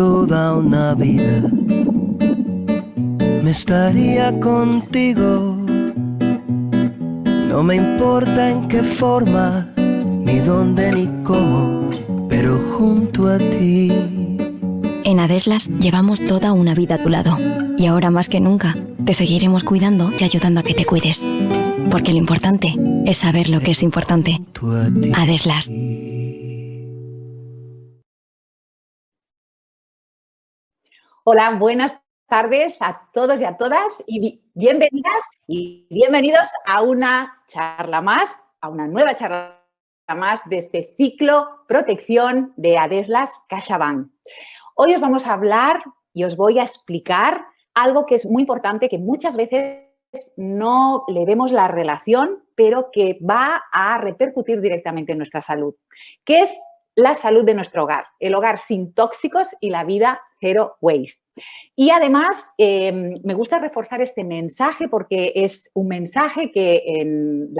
toda una vida, me estaría contigo. No me importa en qué forma, ni dónde ni cómo, pero junto a ti. En Adeslas llevamos toda una vida a tu lado. Y ahora más que nunca, te seguiremos cuidando y ayudando a que te cuides. Porque lo importante es saber lo que es importante. Adeslas. Hola, buenas tardes a todos y a todas y bienvenidas y bienvenidos a una charla más, a una nueva charla más de este ciclo Protección de Adeslas CaixaBank. Hoy os vamos a hablar y os voy a explicar algo que es muy importante, que muchas veces no le vemos la relación, pero que va a repercutir directamente en nuestra salud, que es la salud de nuestro hogar, el hogar sin tóxicos y la vida zero waste. Y además, me gusta reforzar este mensaje porque es un mensaje que en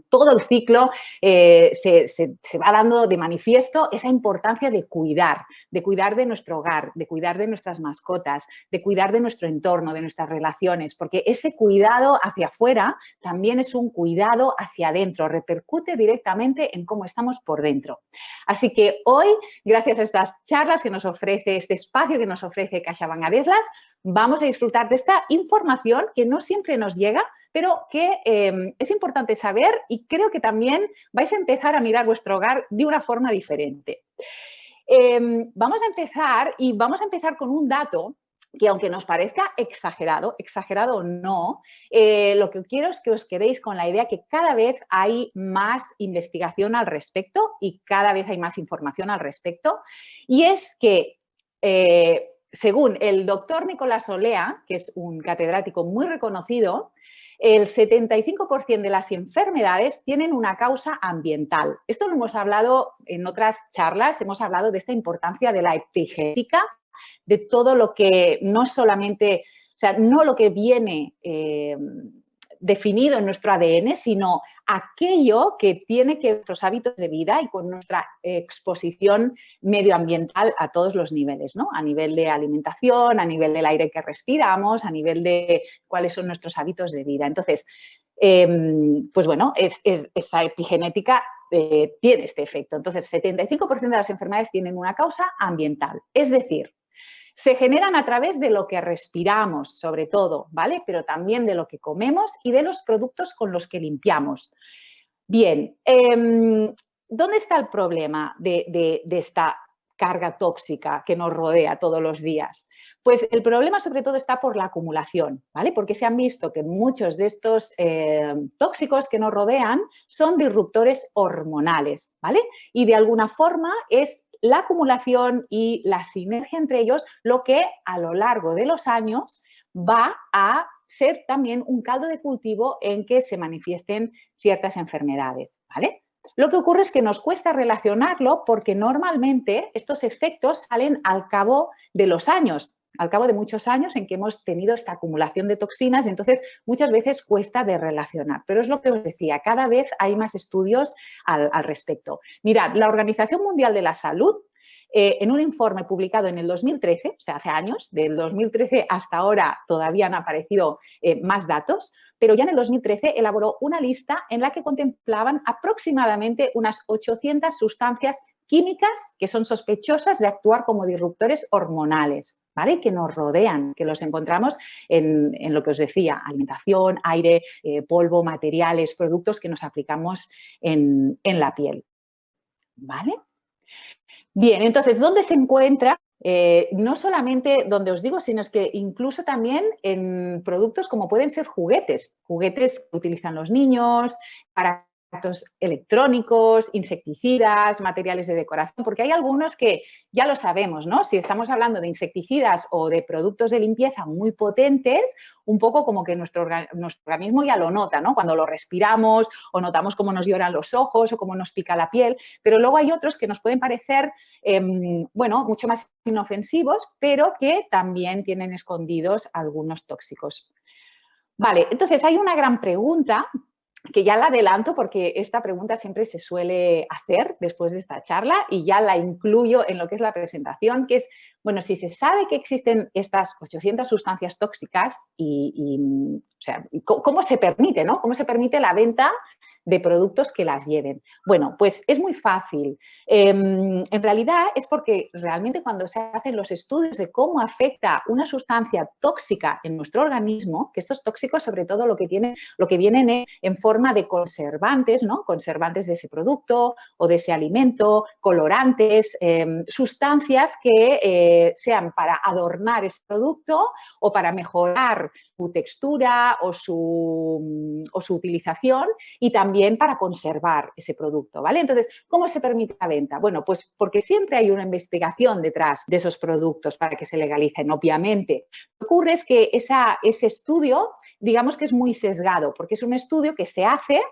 todo el ciclo se va dando de manifiesto esa importancia de cuidar de nuestro hogar, de cuidar de nuestras mascotas, de cuidar de nuestro entorno, de nuestras relaciones, porque ese cuidado hacia afuera también es un cuidado hacia adentro, repercute directamente en cómo estamos por dentro. Así que hoy, gracias a estas charlas que nos ofrece, este espacio que nos ofrece CaixaBank Adeslas, vamos a disfrutar de esta información que no siempre nos llega, pero que es importante saber y creo que también vais a empezar a mirar vuestro hogar de una forma diferente. Vamos a empezar con un dato que, aunque nos parezca exagerado o no, lo que quiero es que os quedéis con la idea que cada vez hay más investigación al respecto y cada vez hay más información al respecto, y es que según el doctor Nicolás Olea, que es un catedrático muy reconocido, el 75% de las enfermedades tienen una causa ambiental. Esto lo hemos hablado en otras charlas, hemos hablado de esta importancia de la epigenética, de todo lo que no solamente, o sea, no lo que viene definido en nuestro ADN, sino aquello que tiene que ver con nuestros hábitos de vida y con nuestra exposición medioambiental a todos los niveles, ¿no? A nivel de alimentación, a nivel del aire que respiramos, a nivel de cuáles son nuestros hábitos de vida. Entonces, pues bueno, esa epigenética tiene este efecto. Entonces, 75% de las enfermedades tienen una causa ambiental, es decir, se generan a través de lo que respiramos, sobre todo, ¿vale? Pero también de lo que comemos y de los productos con los que limpiamos. Bien, ¿dónde está el problema de esta carga tóxica que nos rodea todos los días? Pues el problema sobre todo está por la acumulación, ¿vale? Porque se han visto que muchos de estos tóxicos que nos rodean son disruptores hormonales, ¿vale? Y de alguna forma es la acumulación y la sinergia entre ellos lo que a lo largo de los años va a ser también un caldo de cultivo en que se manifiesten ciertas enfermedades, ¿vale? Lo que ocurre es que nos cuesta relacionarlo porque normalmente estos efectos salen al cabo de los años, al cabo de muchos años en que hemos tenido esta acumulación de toxinas, y entonces muchas veces cuesta de relacionar. Pero es lo que os decía, cada vez hay más estudios al respecto. Mirad, la Organización Mundial de la Salud, en un informe publicado en el 2013, o sea, hace años, del 2013 hasta ahora todavía han aparecido más datos, pero ya en el 2013 elaboró una lista en la que contemplaban aproximadamente unas 800 sustancias químicas que son sospechosas de actuar como disruptores hormonales, ¿vale? Que nos rodean, que los encontramos en lo que os decía, alimentación, aire, polvo, materiales, productos que nos aplicamos en la piel, ¿vale? Bien, entonces, ¿dónde se encuentra? No solamente donde os digo, sino es que incluso también en productos como pueden ser juguetes que utilizan los niños, para aparatos electrónicos, insecticidas, materiales de decoración, porque hay algunos que ya lo sabemos, ¿no? Si estamos hablando de insecticidas o de productos de limpieza muy potentes, un poco como que nuestro organismo ya lo nota, ¿no? Cuando lo respiramos o notamos cómo nos lloran los ojos o cómo nos pica la piel, pero luego hay otros que nos pueden parecer, bueno, mucho más inofensivos, pero que también tienen escondidos algunos tóxicos. Vale, entonces hay una gran pregunta que ya la adelanto porque esta pregunta siempre se suele hacer después de esta charla y ya la incluyo en lo que es la presentación, que es, bueno, si se sabe que existen estas 800 sustancias tóxicas o sea, ¿cómo se permite, no? ¿Cómo se permite la venta de productos que las lleven? Bueno, pues es muy fácil. En realidad es porque realmente cuando se hacen los estudios de cómo afecta una sustancia tóxica en nuestro organismo, que estos tóxicos sobre todo lo que vienen es en forma de conservantes, ¿no? Conservantes de ese producto o de ese alimento, colorantes, sustancias que sean para adornar ese producto o para mejorar su textura o su utilización y también para conservar ese producto, ¿vale? Entonces, ¿cómo se permite la venta? Bueno, pues porque siempre hay una investigación detrás de esos productos para que se legalicen, obviamente. Lo que ocurre es que ese estudio, digamos que es muy sesgado, porque es un estudio que se hace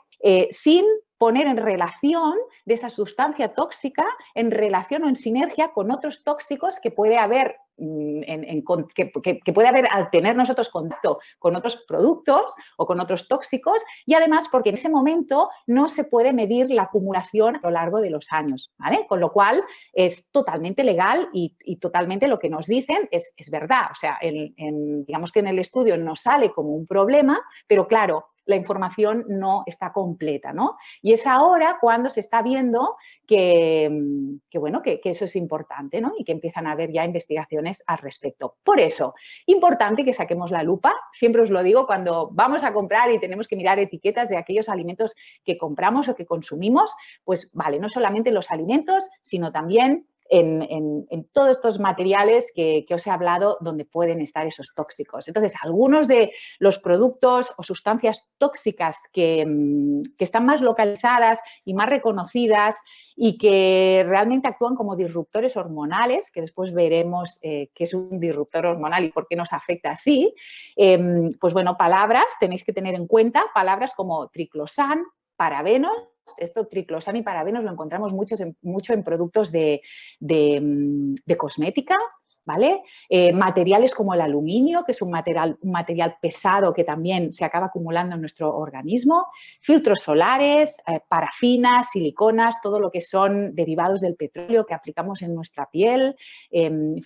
sin poner en relación de esa sustancia tóxica, en relación o en sinergia con otros tóxicos que puede haber que puede haber al tener nosotros contacto con otros productos o con otros tóxicos y además porque en ese momento no se puede medir la acumulación a lo largo de los años, ¿vale? Con lo cual es totalmente legal y totalmente lo que nos dicen es verdad. O sea, digamos que en el estudio nos sale como un problema, pero claro, la información no está completa, ¿no? Y es ahora cuando se está viendo que eso es importante, ¿no? Y que empiezan a haber ya investigaciones al respecto. Por eso, importante que saquemos la lupa. Siempre os lo digo cuando vamos a comprar y tenemos que mirar etiquetas de aquellos alimentos que compramos o que consumimos, pues vale, no solamente los alimentos, sino también en todos estos materiales que os he hablado donde pueden estar esos tóxicos. Entonces, algunos de los productos o sustancias tóxicas que están más localizadas y más reconocidas y que realmente actúan como disruptores hormonales, que después veremos qué es un disruptor hormonal y por qué nos afecta así, pues bueno, palabras, tenéis que tener en cuenta palabras como triclosan, parabenos. Esto, triclosan y parabenos, lo encontramos mucho en productos de cosmética, ¿vale? Materiales como el aluminio, que es un material pesado que también se acaba acumulando en nuestro organismo, filtros solares, parafinas, siliconas, todo lo que son derivados del petróleo que aplicamos en nuestra piel,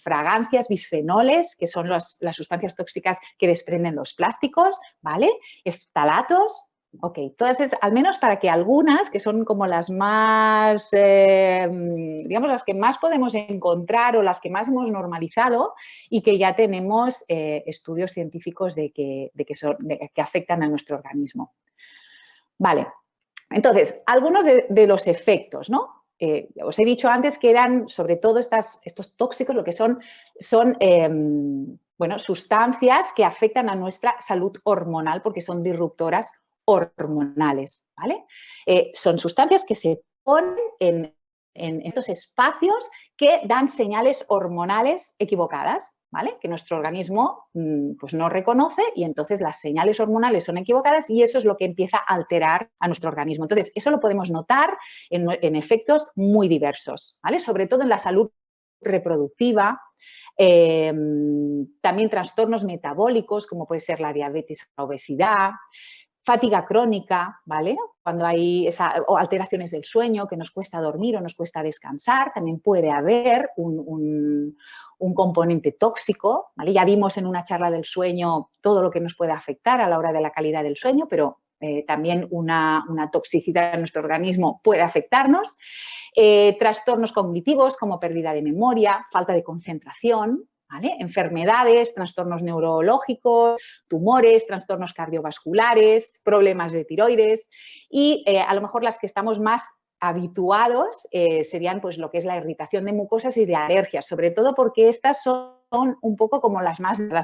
fragancias, bisfenoles, que son las sustancias tóxicas que desprenden los plásticos, ¿vale? Ftalatos. Ok, todas al menos para que algunas, que son como las más, digamos, las que más podemos encontrar o las que más hemos normalizado y que ya tenemos estudios científicos de que afectan a nuestro organismo. Vale, entonces, algunos de los efectos, ¿no? Os he dicho antes que eran, sobre todo, estos tóxicos, lo que son bueno, sustancias que afectan a nuestra salud hormonal porque son disruptoras hormonales, ¿vale? Son sustancias que se ponen en estos espacios que dan señales hormonales equivocadas, ¿vale? Que nuestro organismo pues no reconoce y entonces las señales hormonales son equivocadas y eso es lo que empieza a alterar a nuestro organismo. Entonces, eso lo podemos notar en efectos muy diversos, ¿vale? Sobre todo en la salud reproductiva, también trastornos metabólicos como puede ser la diabetes o la obesidad, fatiga crónica, ¿vale? Cuando hay o alteraciones del sueño, que nos cuesta dormir o nos cuesta descansar, también puede haber un componente tóxico, ¿vale? Ya vimos en una charla del sueño todo lo que nos puede afectar a la hora de la calidad del sueño, pero también una toxicidad en nuestro organismo puede afectarnos. Trastornos cognitivos como pérdida de memoria, falta de concentración, ¿vale? Enfermedades, trastornos neurológicos, tumores, trastornos cardiovasculares, problemas de tiroides y a lo mejor las que estamos más habituados serían pues lo que es la irritación de mucosas y de alergias, sobre todo porque estas son un poco como las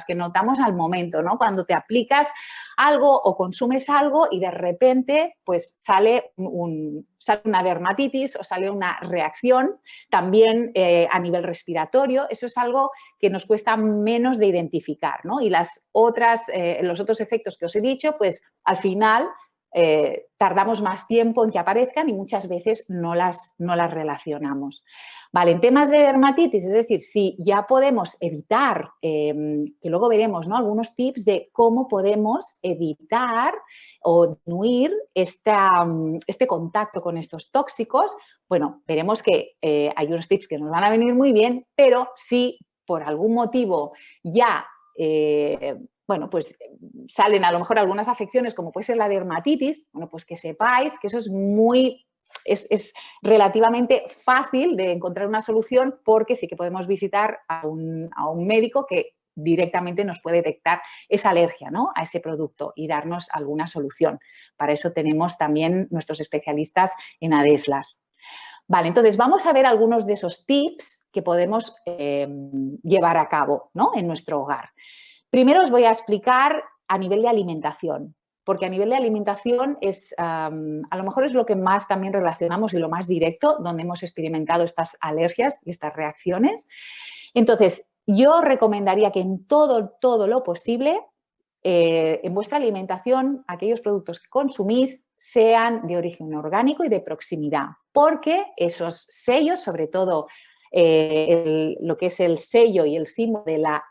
que notamos al momento, ¿no? Cuando te aplicas algo o consumes algo y de repente pues sale una dermatitis o sale una reacción también a nivel respiratorio. Eso es algo que nos cuesta menos de identificar, ¿no? Y los otros efectos que os he dicho, pues al final tardamos más tiempo en que aparezcan y muchas veces no las relacionamos. Vale, en temas de dermatitis, es decir, si ya podemos evitar, que luego veremos, ¿no?, algunos tips de cómo podemos evitar o disminuir este contacto con estos tóxicos. Bueno, veremos que hay unos tips que nos van a venir muy bien, pero si por algún motivo ya bueno, pues salen a lo mejor algunas afecciones como puede ser la dermatitis, bueno, pues que sepáis que eso es relativamente fácil de encontrar una solución, porque sí que podemos visitar a un médico que directamente nos puede detectar esa alergia, ¿no?, a ese producto y darnos alguna solución. Para eso tenemos también nuestros especialistas en Adeslas. Vale, entonces vamos a ver algunos de esos tips que podemos llevar a cabo, ¿no?, en nuestro hogar. Primero os voy a explicar a nivel de alimentación, porque a nivel de alimentación a lo mejor es lo que más también relacionamos y lo más directo, donde hemos experimentado estas alergias y estas reacciones. Entonces, yo recomendaría que en todo lo posible, en vuestra alimentación, aquellos productos que consumís sean de origen orgánico y de proximidad, porque esos sellos, sobre todo lo que es el sello y el símbolo de la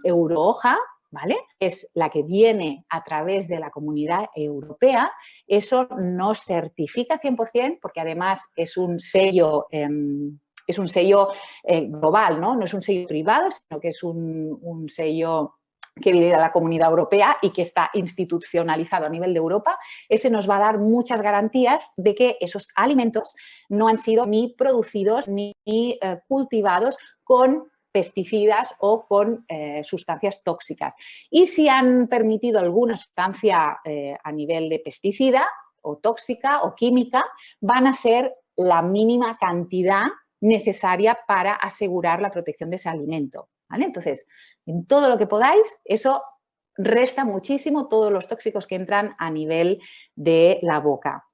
eurohoja, ¿vale?, es la que viene a través de la Comunidad Europea. Eso nos certifica 100%, porque además es un sello global, ¿no? No es un sello privado, sino que es un sello que viene de la Comunidad Europea y que está institucionalizado a nivel de Europa. Ese nos va a dar muchas garantías de que esos alimentos no han sido ni producidos ni cultivados con pesticidas o con sustancias tóxicas. Y si han permitido alguna sustancia a nivel de pesticida o tóxica o química, van a ser la mínima cantidad necesaria para asegurar la protección de ese alimento, ¿vale? Entonces, en todo lo que podáis, eso resta muchísimo todos los tóxicos que entran a nivel de la boca.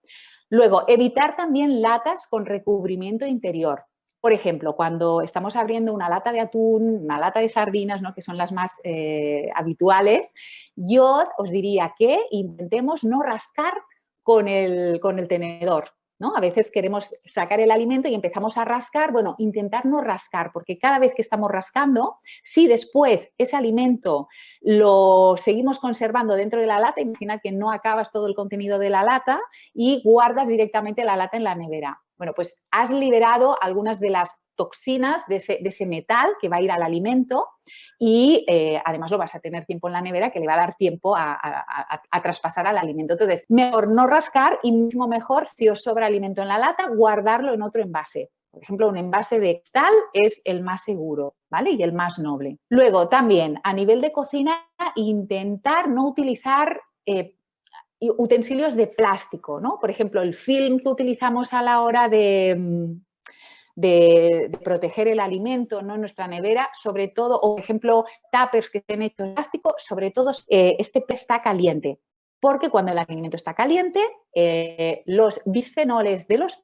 Luego, evitar también latas con recubrimiento interior. Por ejemplo, cuando estamos abriendo una lata de atún, una lata de sardinas, ¿no?, que son las más habituales, yo os diría que intentemos no rascar con el tenedor, ¿no? A veces queremos sacar el alimento y empezamos a rascar. Bueno, intentar no rascar, porque cada vez que estamos rascando, si después ese alimento lo seguimos conservando dentro de la lata, imagina que no acabas todo el contenido de la lata y guardas directamente la lata en la nevera. Bueno, pues has liberado algunas de las toxinas de ese metal que va a ir al alimento y además lo vas a tener tiempo en la nevera, que le va a dar tiempo a traspasar al alimento. Entonces, mejor no rascar y mismo mejor, si os sobra alimento en la lata, guardarlo en otro envase. Por ejemplo, un envase de cristal es el más seguro, ¿vale?, y el más noble. Luego, también, a nivel de cocina, intentar no utilizar utensilios de plástico, ¿no? Por ejemplo, el film que utilizamos a la hora de proteger el alimento, ¿no?, en nuestra nevera, sobre todo, o por ejemplo, tuppers que estén hechos de plástico, sobre todo este está caliente, porque cuando el alimento está caliente, los bisfenoles de los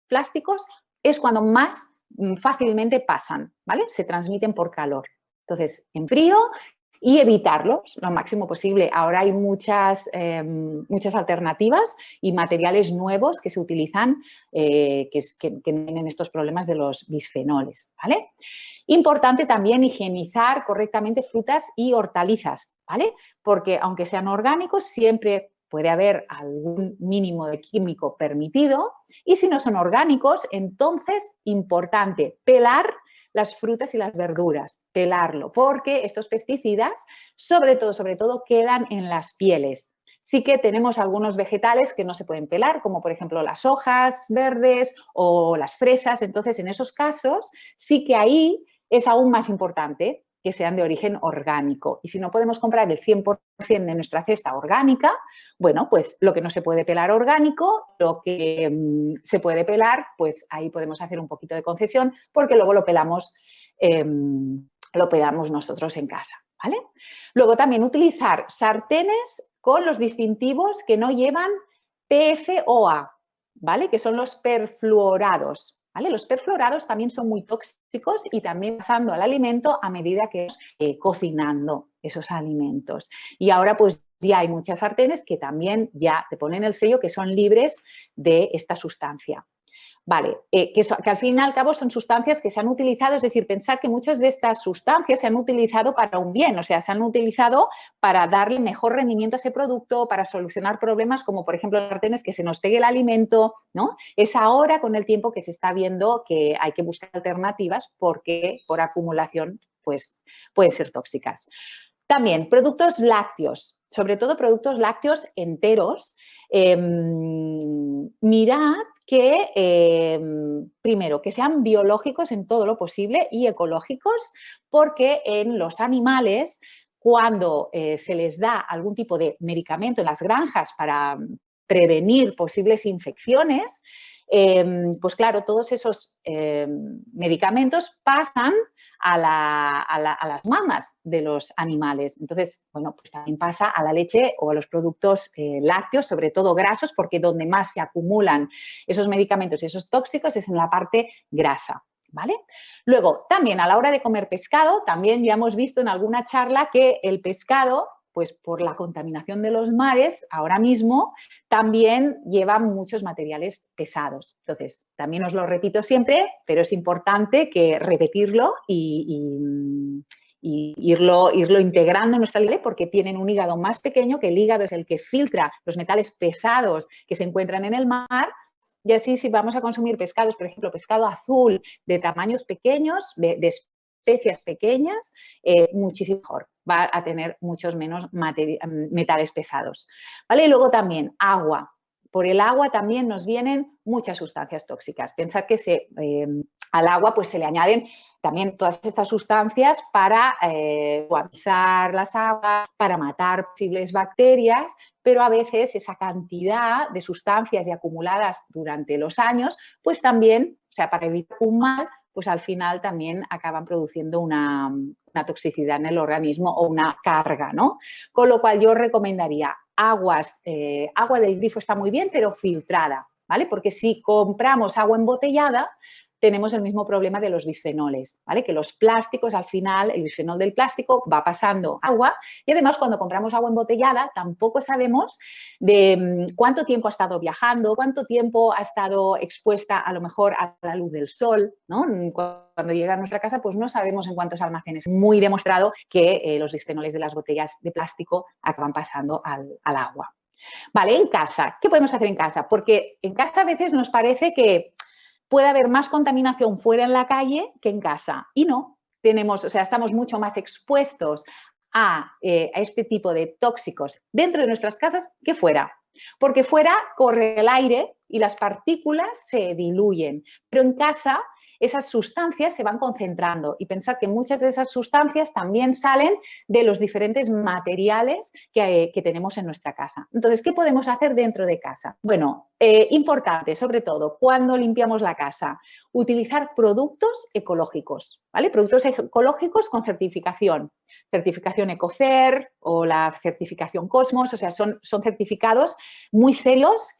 plásticos es cuando más fácilmente pasan, ¿vale? Se transmiten por calor. Entonces, en frío, y evitarlos lo máximo posible. Ahora hay muchas alternativas y materiales nuevos que se utilizan que tienen estos problemas de los bisfenoles, ¿vale? Importante también higienizar correctamente frutas y hortalizas, ¿vale? Porque aunque sean orgánicos, siempre puede haber algún mínimo de químico permitido, y si no son orgánicos, entonces, importante, pelar las frutas y las verduras, pelarlo, porque estos pesticidas, sobre todo, quedan en las pieles. Sí que tenemos algunos vegetales que no se pueden pelar, como por ejemplo las hojas verdes o las fresas. Entonces, en esos casos, sí que ahí es aún más importante que sean de origen orgánico. Y si no podemos comprar el 100% de nuestra cesta orgánica, bueno, pues lo que no se puede pelar orgánico, lo que se puede pelar, pues ahí podemos hacer un poquito de concesión, porque luego lo pelamos nosotros en casa, ¿vale? Luego también utilizar sartenes con los distintivos que no llevan PFOA, ¿vale?, que son los perfluorados. ¿Vale? Los perfluorados también son muy tóxicos y también pasando al alimento a medida que cocinando esos alimentos. Y ahora pues ya hay muchas sartenes que también ya te ponen el sello que son libres de esta sustancia. Vale, que al fin y al cabo son sustancias que se han utilizado, es decir, pensar que muchas de estas sustancias se han utilizado para un bien, o sea, se han utilizado para darle mejor rendimiento a ese producto, para solucionar problemas como, por ejemplo, las sartenes, que se nos pegue el alimento, ¿no? Es ahora, con el tiempo, que se está viendo que hay que buscar alternativas porque por acumulación, pues, pueden ser tóxicas. También productos lácteos, sobre todo productos lácteos enteros. Mirad que, primero, que sean biológicos en todo lo posible y ecológicos, porque en los animales, cuando se les da algún tipo de medicamento en las granjas para prevenir posibles infecciones, pues claro, todos esos medicamentos pasan a las mamas de los animales. Entonces, bueno, pues también pasa a la leche o a los productos lácteos, sobre todo grasos, porque donde más se acumulan esos medicamentos y esos tóxicos es en la parte grasa. ¿Vale? Luego, también a la hora de comer pescado, también ya hemos visto en alguna charla que el pescado, pues por la contaminación de los mares, ahora mismo también lleva muchos materiales pesados. Entonces, también os lo repito siempre, pero es importante que repetirlo y irlo integrando en nuestra vida, porque tienen un hígado más pequeño, que el hígado es el que filtra los metales pesados que se encuentran en el mar. Y así, si vamos a consumir pescados, por ejemplo, pescado azul de tamaños pequeños, de especies pequeñas, muchísimo mejor. Va a tener muchos menos metales pesados. ¿Vale? Y luego también agua. Por el agua también nos vienen muchas sustancias tóxicas. Pensad que al agua pues se le añaden también todas estas sustancias para suavizar las aguas, para matar posibles bacterias, pero a veces esa cantidad de sustancias y acumuladas durante los años, pues también, o sea, para evitar un mal, pues al final también acaban produciendo una toxicidad en el organismo o una carga, ¿no? Con lo cual yo recomendaría agua del grifo está muy bien, pero filtrada, ¿vale? Porque si compramos agua embotellada, tenemos el mismo problema de los bisfenoles, ¿vale? Que los plásticos, al final, el bisfenol del plástico va pasando agua y además cuando compramos agua embotellada tampoco sabemos de cuánto tiempo ha estado viajando, cuánto tiempo ha estado expuesta a lo mejor a la luz del sol, ¿no? Cuando llega a nuestra casa, pues no sabemos en cuántos almacenes. Muy demostrado que los bisfenoles de las botellas de plástico acaban pasando al agua. Vale, en casa, ¿qué podemos hacer en casa? Porque en casa a veces nos parece que puede haber más contaminación fuera en la calle que en casa. Y no, estamos mucho más expuestos a este tipo de tóxicos dentro de nuestras casas que fuera. Porque fuera corre el aire y las partículas se diluyen. Pero en casa esas sustancias se van concentrando y pensad que muchas de esas sustancias también salen de los diferentes materiales que tenemos en nuestra casa. Entonces, ¿qué podemos hacer dentro de casa? Bueno, importante, sobre todo, cuando limpiamos la casa, utilizar productos ecológicos, ¿vale? Productos ecológicos con certificación Ecocer o la certificación Cosmos, o sea, son certificados muy serios,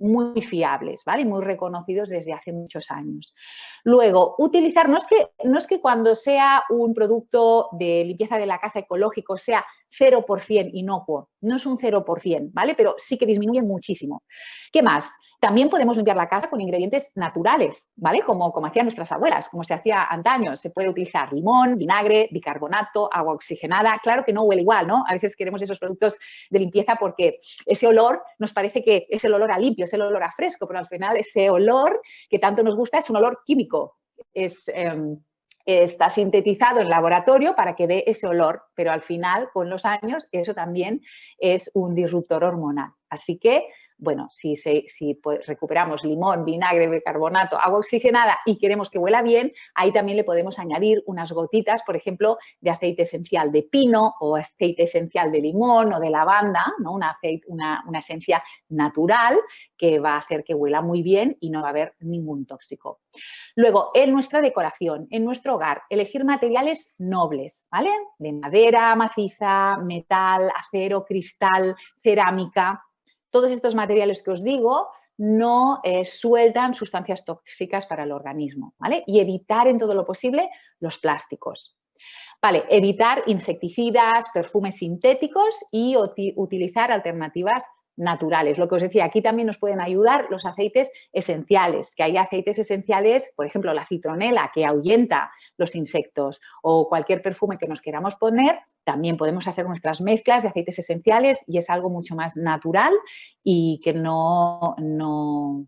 muy fiables, ¿vale? Muy reconocidos desde hace muchos años. Luego, utilizar, no es que cuando sea un producto de limpieza de la casa ecológico sea 0% inocuo, no es un 0%, ¿vale? Pero sí que disminuye muchísimo. ¿Qué más? También podemos limpiar la casa con ingredientes naturales, ¿vale? Como hacían nuestras abuelas, como se hacía antaño. Se puede utilizar limón, vinagre, bicarbonato, agua oxigenada. Claro que no huele igual, ¿no? A veces queremos esos productos de limpieza porque ese olor nos parece que es el olor a limpio, es el olor a fresco, pero al final ese olor que tanto nos gusta es un olor químico. Está sintetizado en laboratorio para que dé ese olor, pero al final, con los años, eso también es un disruptor hormonal. Así que, bueno, si recuperamos limón, vinagre, bicarbonato, agua oxigenada y queremos que huela bien, ahí también le podemos añadir unas gotitas, por ejemplo, de aceite esencial de pino o aceite esencial de limón o de lavanda, ¿no? Una esencia natural que va a hacer que huela muy bien y no va a haber ningún tóxico. Luego, en nuestra decoración, en nuestro hogar, elegir materiales nobles, ¿vale? De madera maciza, metal, acero, cristal, cerámica. Todos estos materiales que os digo no sueltan sustancias tóxicas para el organismo, ¿vale? Y evitar en todo lo posible los plásticos. Vale, evitar insecticidas, perfumes sintéticos y utilizar alternativas naturales. Lo que os decía, aquí también nos pueden ayudar los aceites esenciales, que hay aceites esenciales, por ejemplo, la citronela, que ahuyenta los insectos, o cualquier perfume que nos queramos poner, también podemos hacer nuestras mezclas de aceites esenciales y es algo mucho más natural y que no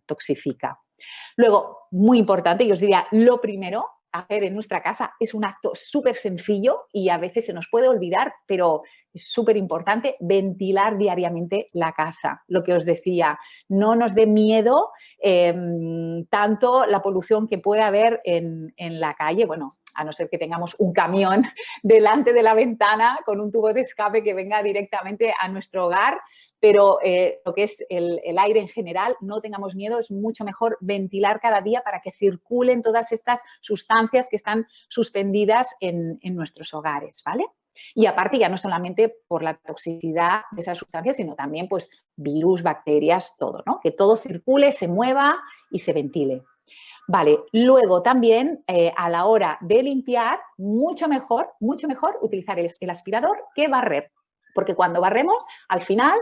toxifica. Luego, muy importante, y os diría, lo primero hacer en nuestra casa es un acto súper sencillo y a veces se nos puede olvidar, pero es súper importante ventilar diariamente la casa. Lo que os decía, no nos dé miedo tanto la polución que puede haber en la calle, bueno, a no ser que tengamos un camión delante de la ventana con un tubo de escape que venga directamente a nuestro hogar, pero lo que es el aire en general, no tengamos miedo, es mucho mejor ventilar cada día para que circulen todas estas sustancias que están suspendidas en nuestros hogares, ¿vale? Y aparte ya no solamente por la toxicidad de esas sustancias, sino también pues virus, bacterias, todo, ¿no? Que todo circule, se mueva y se ventile. Vale, luego también a la hora de limpiar, mucho mejor utilizar el aspirador que barrer. Porque cuando barremos, al final,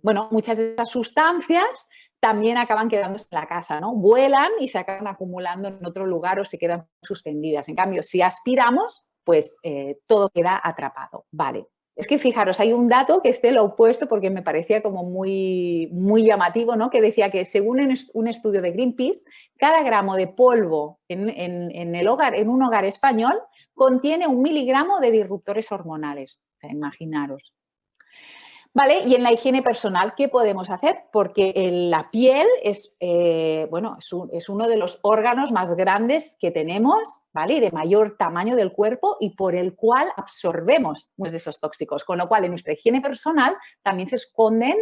bueno, muchas de esas sustancias también acaban quedándose en la casa, ¿no? Vuelan y se acaban acumulando en otro lugar o se quedan suspendidas. En cambio, si aspiramos, pues todo queda atrapado. Vale. Es que fijaros, hay un dato que lo he puesto porque me parecía como muy, muy llamativo, ¿no? Que decía que según un estudio de Greenpeace, cada gramo de polvo en un hogar español contiene 1 miligramo de disruptores hormonales. O sea, imaginaros. ¿Vale? Y en la higiene personal, ¿qué podemos hacer? Porque la piel bueno, es uno de los órganos más grandes que tenemos, ¿vale? Y de mayor tamaño del cuerpo y por el cual absorbemos muchos de esos tóxicos. Con lo cual, en nuestra higiene personal también se esconden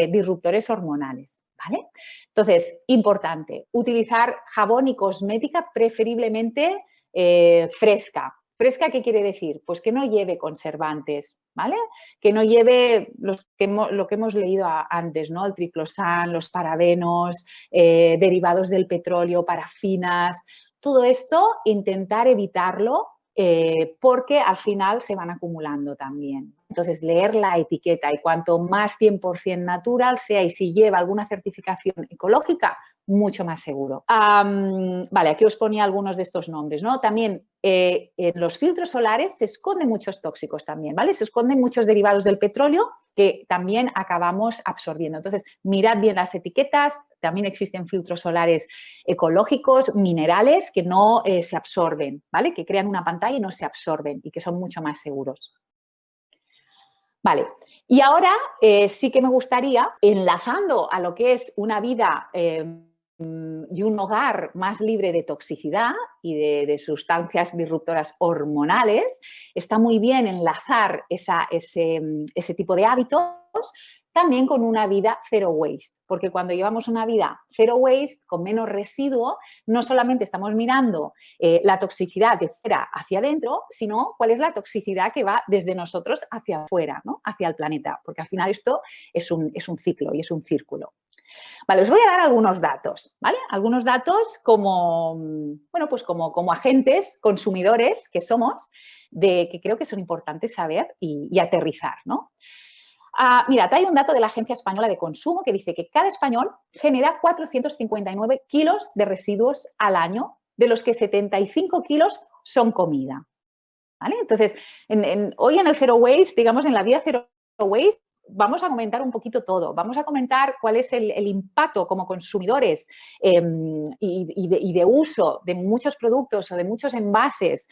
disruptores hormonales, ¿vale? Entonces, importante, utilizar jabón y cosmética preferiblemente fresca. ¿Fresca qué quiere decir? Pues que no lleve conservantes, ¿vale? Que no lleve lo que hemos leído antes, ¿no? El triclosan, los parabenos, derivados del petróleo, parafinas, todo esto intentar evitarlo porque al final se van acumulando también. Entonces, leer la etiqueta y cuanto más 100% natural sea y si lleva alguna certificación ecológica, mucho más seguro. Vale, aquí os ponía algunos de estos nombres, ¿no? También en los filtros solares se esconden muchos tóxicos también, ¿vale? Se esconden muchos derivados del petróleo que también acabamos absorbiendo. Entonces, mirad bien las etiquetas, también existen filtros solares ecológicos, minerales, que no se absorben, ¿vale? Que crean una pantalla y no se absorben y que son mucho más seguros. Vale, y ahora sí que me gustaría, enlazando a lo que es una vida y un hogar más libre de toxicidad y de sustancias disruptoras hormonales, está muy bien enlazar ese tipo de hábitos también con una vida zero waste, porque cuando llevamos una vida zero waste, con menos residuo, no solamente estamos mirando la toxicidad de fuera hacia adentro, sino cuál es la toxicidad que va desde nosotros hacia afuera, ¿no? Hacia el planeta, porque al final esto es un ciclo y es un círculo. Vale, os voy a dar algunos datos, ¿vale? Algunos datos como, bueno, pues como agentes consumidores que somos, que creo que son importantes saber y aterrizar, ¿no? Mirad, hay un dato de la Agencia Española de Consumo que dice que cada español genera 459 kilos de residuos al año, de los que 75 kilos son comida, ¿vale? Entonces, hoy en el Zero Waste, digamos, en la vida Zero Waste, vamos a comentar un poquito todo. Vamos a comentar cuál es el impacto como consumidores y de uso de muchos productos o de muchos envases,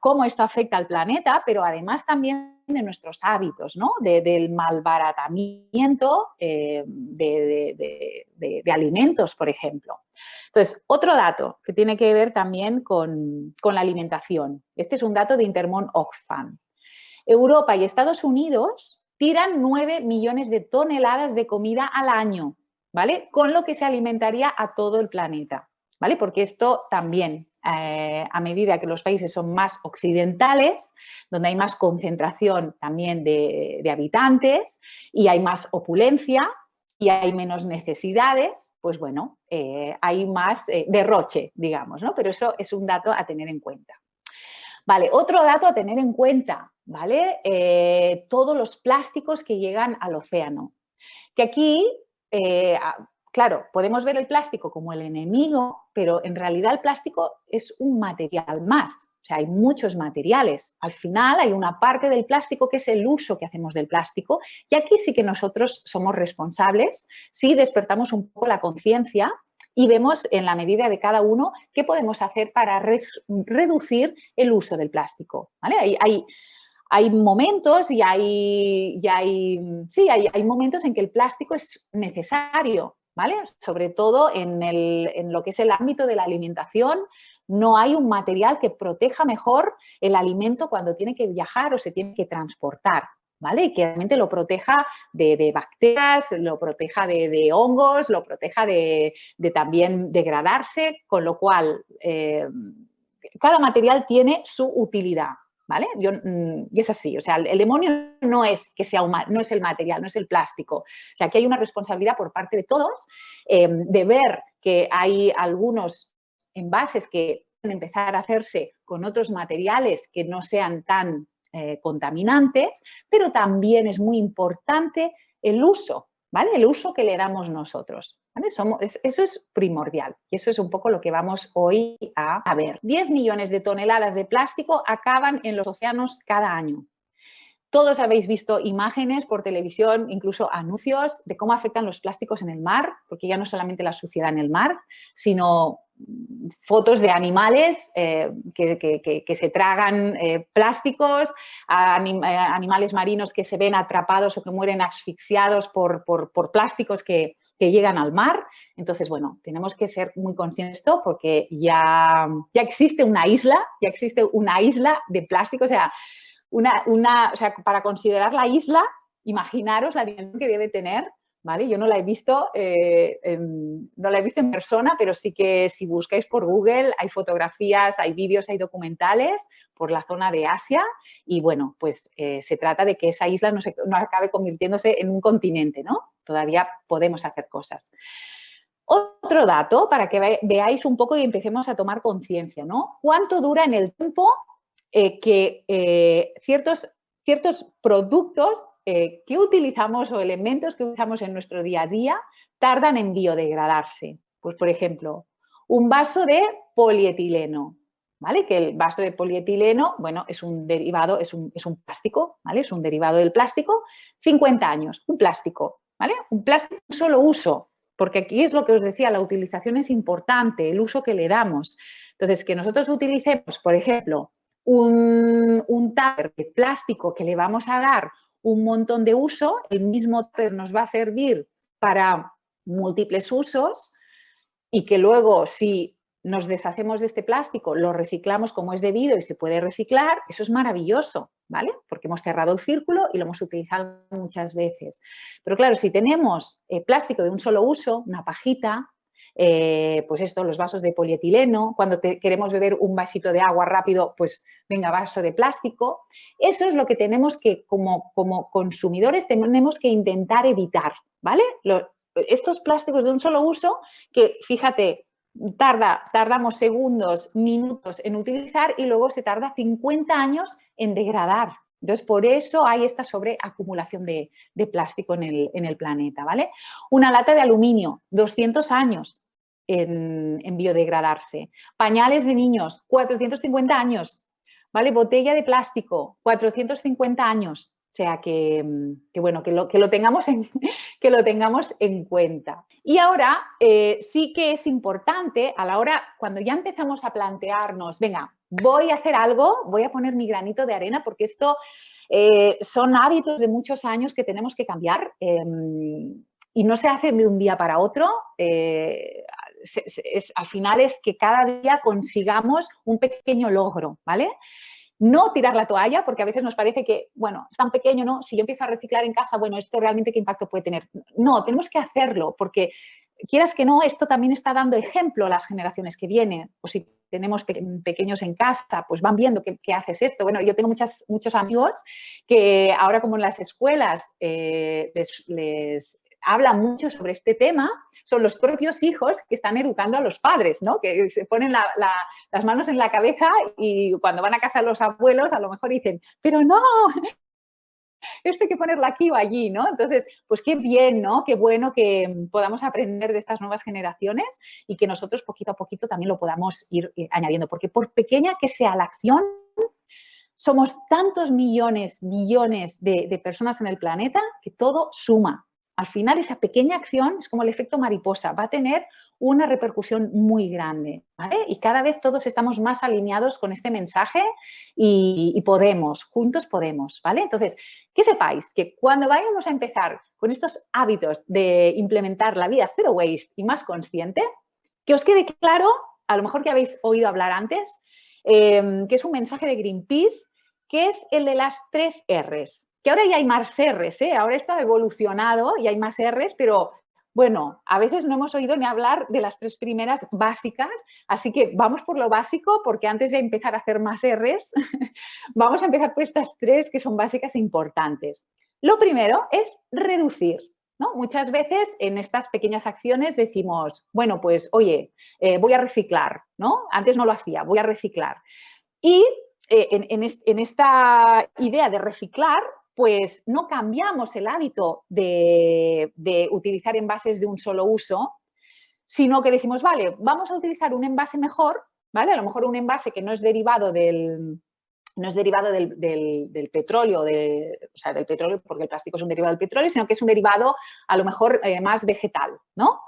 cómo esto afecta al planeta, pero además también de nuestros hábitos, ¿no? Del malbaratamiento de alimentos, por ejemplo. Entonces, otro dato que tiene que ver también con la alimentación. Este es un dato de Intermon Oxfam. Europa y Estados Unidos tiran 9 millones de toneladas de comida al año, ¿vale? Con lo que se alimentaría a todo el planeta, ¿vale? Porque esto también, a medida que los países son más occidentales, donde hay más concentración también de habitantes y hay más opulencia y hay menos necesidades, pues bueno, hay más derroche, digamos, ¿no? Pero eso es un dato a tener en cuenta. Vale, otro dato a tener en cuenta, ¿vale? Todos los plásticos que llegan al océano. Que aquí, claro, podemos ver el plástico como el enemigo, pero en realidad el plástico es un material más. O sea, hay muchos materiales. Al final hay una parte del plástico que es el uso que hacemos del plástico y aquí sí que nosotros somos responsables si despertamos un poco la conciencia y vemos en la medida de cada uno qué podemos hacer para reducir el uso del plástico. ¿Vale? Hay momentos y hay momentos en que el plástico es necesario, ¿vale? Sobre todo en lo que es el ámbito de la alimentación, no hay un material que proteja mejor el alimento cuando tiene que viajar o se tiene que transportar, ¿vale? Y que realmente lo proteja de bacterias, lo proteja de hongos, lo proteja de también degradarse, con lo cual cada material tiene su utilidad. ¿Vale? Y es así, o sea, el demonio no es que sea no es el material, no es el plástico. O sea, aquí hay una responsabilidad por parte de todos de ver que hay algunos envases que pueden empezar a hacerse con otros materiales que no sean tan contaminantes, pero también es muy importante el uso, ¿vale? El uso que le damos nosotros. ¿Vale? Eso es primordial y eso es un poco lo que vamos hoy a ver. 10 millones de toneladas de plástico acaban en los océanos cada año. Todos habéis visto imágenes por televisión, incluso anuncios de cómo afectan los plásticos en el mar, porque ya no solamente la suciedad en el mar, sino fotos de animales que se tragan plásticos, animales marinos que se ven atrapados o que mueren asfixiados por plásticos que llegan al mar. Entonces, bueno, tenemos que ser muy conscientes de esto porque ya existe una isla de plástico, o sea, para considerar la isla, imaginaros la dimensión que debe tener, ¿vale? Yo no la he visto, en persona, pero sí que si buscáis por Google hay fotografías, hay vídeos, hay documentales por la zona de Asia y bueno, pues se trata de que esa isla no acabe convirtiéndose en un continente, ¿no? Todavía podemos hacer cosas. Otro dato para que veáis un poco y empecemos a tomar conciencia, ¿no? ¿Cuánto dura en el tiempo que ciertos productos que utilizamos o elementos que utilizamos en nuestro día a día tardan en biodegradarse? Pues, por ejemplo, un vaso de polietileno, ¿vale? Que el vaso de polietileno, bueno, es un derivado, es un plástico, ¿vale? Es un derivado del plástico, 50 años, un plástico, ¿vale? Un plástico de solo uso, porque aquí es lo que os decía, la utilización es importante, el uso que le damos. Entonces, que nosotros utilicemos, por ejemplo, un tupper de plástico que le vamos a dar un montón de uso, el mismo tupper nos va a servir para múltiples usos y que luego si nos deshacemos de este plástico, lo reciclamos como es debido y se puede reciclar, eso es maravilloso, ¿vale? Porque hemos cerrado el círculo y lo hemos utilizado muchas veces. Pero claro, si tenemos plástico de un solo uso, una pajita, pues esto, los vasos de polietileno, cuando queremos beber un vasito de agua rápido, pues venga, vaso de plástico. Eso es lo que tenemos que, como consumidores, tenemos que intentar evitar, ¿vale? Estos plásticos de un solo uso que, fíjate, tardamos segundos, minutos en utilizar y luego se tarda 50 años en degradar. Entonces, por eso hay esta sobreacumulación de plástico en el planeta, ¿vale? Una lata de aluminio, 200 años en biodegradarse. Pañales de niños, 450 años, ¿vale? Botella de plástico, 450 años. O sea, que bueno, que lo tengamos en cuenta. Y ahora sí que es importante, a la hora, cuando ya empezamos a plantearnos, venga, voy a hacer algo, voy a poner mi granito de arena, porque esto son hábitos de muchos años que tenemos que cambiar y no se hace de un día para otro. Al final es que cada día consigamos un pequeño logro, ¿vale? No tirar la toalla, porque a veces nos parece que, bueno, es tan pequeño, ¿no? Si yo empiezo a reciclar en casa, bueno, ¿esto realmente qué impacto puede tener? No, tenemos que hacerlo, porque quieras que no, esto también está dando ejemplo a las generaciones que vienen. O si tenemos pequeños en casa, pues van viendo que haces esto. Bueno, yo tengo muchos amigos que ahora como en las escuelas les habla mucho sobre este tema son los propios hijos que están educando a los padres, ¿no? Que se ponen las manos en la cabeza y cuando van a casa de los abuelos a lo mejor dicen, pero no, esto hay que ponerlo aquí o allí, ¿no? Entonces, pues qué bien, ¿no? Qué bueno que podamos aprender de estas nuevas generaciones y que nosotros poquito a poquito también lo podamos ir añadiendo, porque por pequeña que sea la acción, somos tantos millones de personas en el planeta que todo suma. Al final, esa pequeña acción es como el efecto mariposa, va a tener una repercusión muy grande, ¿vale? Y cada vez todos estamos más alineados con este mensaje y podemos, juntos podemos, ¿vale? Entonces, que sepáis que cuando vayamos a empezar con estos hábitos de implementar la vida zero waste y más consciente, que os quede claro, a lo mejor que habéis oído hablar antes, que es un mensaje de Greenpeace, que es el de las 3 Rs. Que ahora ya hay más Rs, ¿eh? Ahora está evolucionado y hay más Rs, pero bueno, a veces no hemos oído ni hablar de las 3 primeras básicas, así que vamos por lo básico, porque antes de empezar a hacer más Rs, vamos a empezar por estas 3 que son básicas e importantes. Lo primero es reducir, ¿no? Muchas veces en estas pequeñas acciones decimos, bueno, pues oye, voy a reciclar, ¿no? Antes no lo hacía, voy a reciclar. Y en esta idea de reciclar, pues no cambiamos el hábito de utilizar envases de un solo uso, sino que decimos, vale, vamos a utilizar un envase mejor, ¿vale? A lo mejor un envase que no es derivado del petróleo, o sea, del petróleo, porque el plástico es un derivado del petróleo, sino que es un derivado a lo mejor más vegetal, ¿no?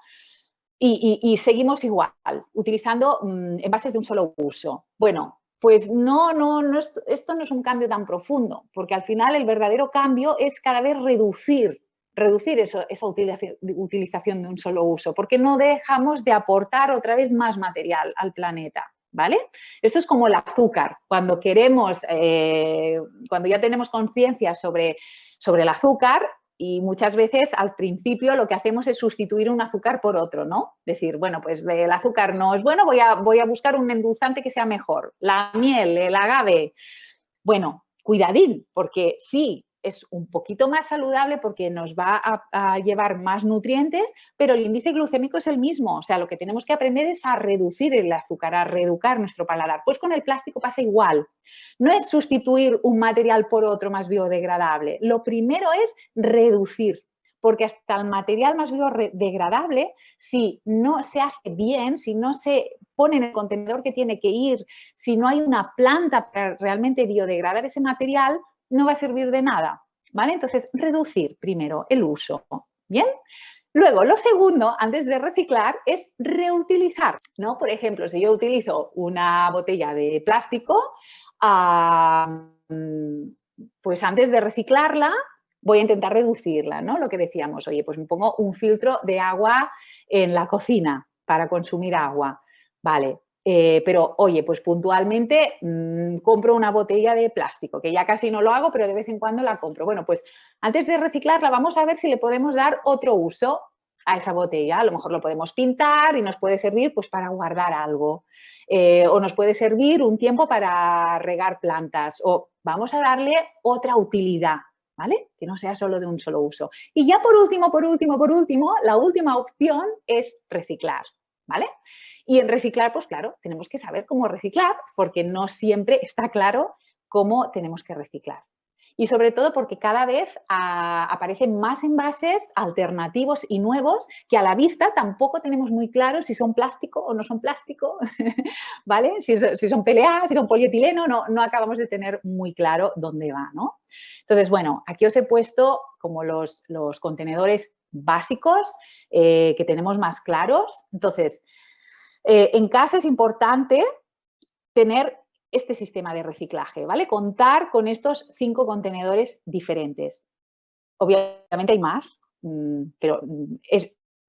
Y seguimos igual, utilizando envases de un solo uso. Bueno, pues esto no es un cambio tan profundo, porque al final el verdadero cambio es cada vez reducir esa utilización de un solo uso, porque no dejamos de aportar otra vez más material al planeta, ¿vale? Esto es como el azúcar. Cuando ya tenemos conciencia sobre el azúcar, y muchas veces al principio lo que hacemos es sustituir un azúcar por otro, ¿no? Decir, bueno, pues el azúcar no es bueno, voy a buscar un endulzante que sea mejor. La miel, el agave. Bueno, cuidadín, porque sí, es un poquito más saludable porque nos va a llevar más nutrientes, pero el índice glucémico es el mismo. O sea, lo que tenemos que aprender es a reducir el azúcar, a reeducar nuestro paladar. Pues con el plástico pasa igual. No es sustituir un material por otro más biodegradable. Lo primero es reducir, porque hasta el material más biodegradable, si no se hace bien, si no se pone en el contenedor que tiene que ir, si no hay una planta para realmente biodegradar ese material, no va a servir de nada, ¿vale? Entonces, reducir primero el uso, ¿bien? Luego, lo segundo, antes de reciclar, es reutilizar, ¿no? Por ejemplo, si yo utilizo una botella de plástico, pues antes de reciclarla, voy a intentar reducirla, ¿no? Lo que decíamos, oye, pues me pongo un filtro de agua en la cocina para consumir agua, vale. Pero, oye, pues puntualmente compro una botella de plástico, que ya casi no lo hago, pero de vez en cuando la compro. Bueno, pues antes de reciclarla vamos a ver si le podemos dar otro uso a esa botella. A lo mejor lo podemos pintar y nos puede servir pues para guardar algo. O nos puede servir un tiempo para regar plantas. O vamos a darle otra utilidad, ¿vale? Que no sea solo de un solo uso. Y ya por último, la última opción es reciclar, ¿vale? Y en reciclar, pues claro, tenemos que saber cómo reciclar, porque no siempre está claro cómo tenemos que reciclar. Y sobre todo porque cada vez aparecen más envases alternativos y nuevos que a la vista tampoco tenemos muy claro si son plástico o no son plástico, ¿vale? Si son PLA, si son polietileno, no acabamos de tener muy claro dónde va, ¿no? Entonces, bueno, aquí os he puesto como los contenedores básicos que tenemos más claros. Entonces, en casa es importante tener este sistema de reciclaje, ¿vale? Contar con estos 5 contenedores diferentes. Obviamente hay más, pero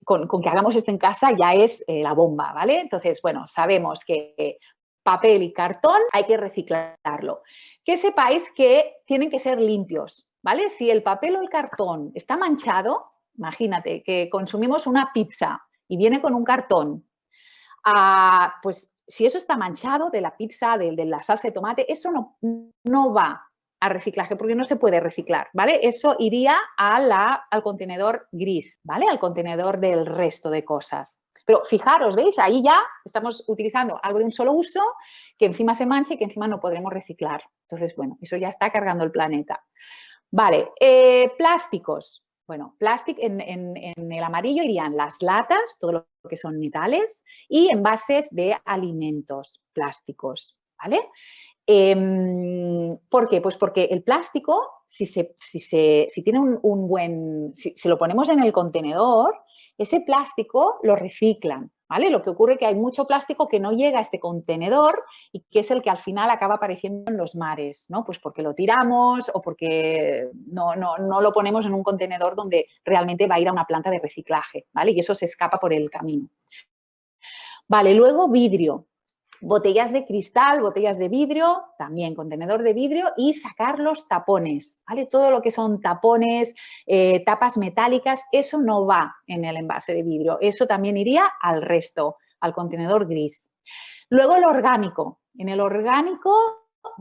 con que hagamos esto en casa ya es la bomba, ¿vale? Entonces, bueno, sabemos que papel y cartón hay que reciclarlo. Que sepáis que tienen que ser limpios, ¿vale? Si el papel o el cartón está manchado, imagínate que consumimos una pizza y viene con un cartón, pues si eso está manchado de la pizza, de la salsa de tomate, eso no va a reciclaje porque no se puede reciclar, ¿vale? Eso iría al contenedor gris, ¿vale? Al contenedor del resto de cosas. Pero fijaros, ¿veis? Ahí ya estamos utilizando algo de un solo uso que encima se mancha y que encima no podremos reciclar. Entonces, bueno, eso ya está cargando el planeta. Vale, plásticos. Bueno, plástico en el amarillo irían las latas, todo lo que son metales, y envases de alimentos plásticos, ¿vale? ¿Por qué? Pues porque el plástico, si tiene si lo ponemos en el contenedor, ese plástico lo reciclan, ¿vale? Lo que ocurre es que hay mucho plástico que no llega a este contenedor y que es el que al final acaba apareciendo en los mares, ¿no? Pues porque lo tiramos o porque no lo ponemos en un contenedor donde realmente va a ir a una planta de reciclaje, ¿vale? Y eso se escapa por el camino. Vale, luego vidrio. Botellas de cristal, botellas de vidrio, también contenedor de vidrio y sacar los tapones, ¿vale? Todo lo que son tapones, tapas metálicas, eso no va en el envase de vidrio, eso también iría al resto, al contenedor gris. Luego el orgánico. En el orgánico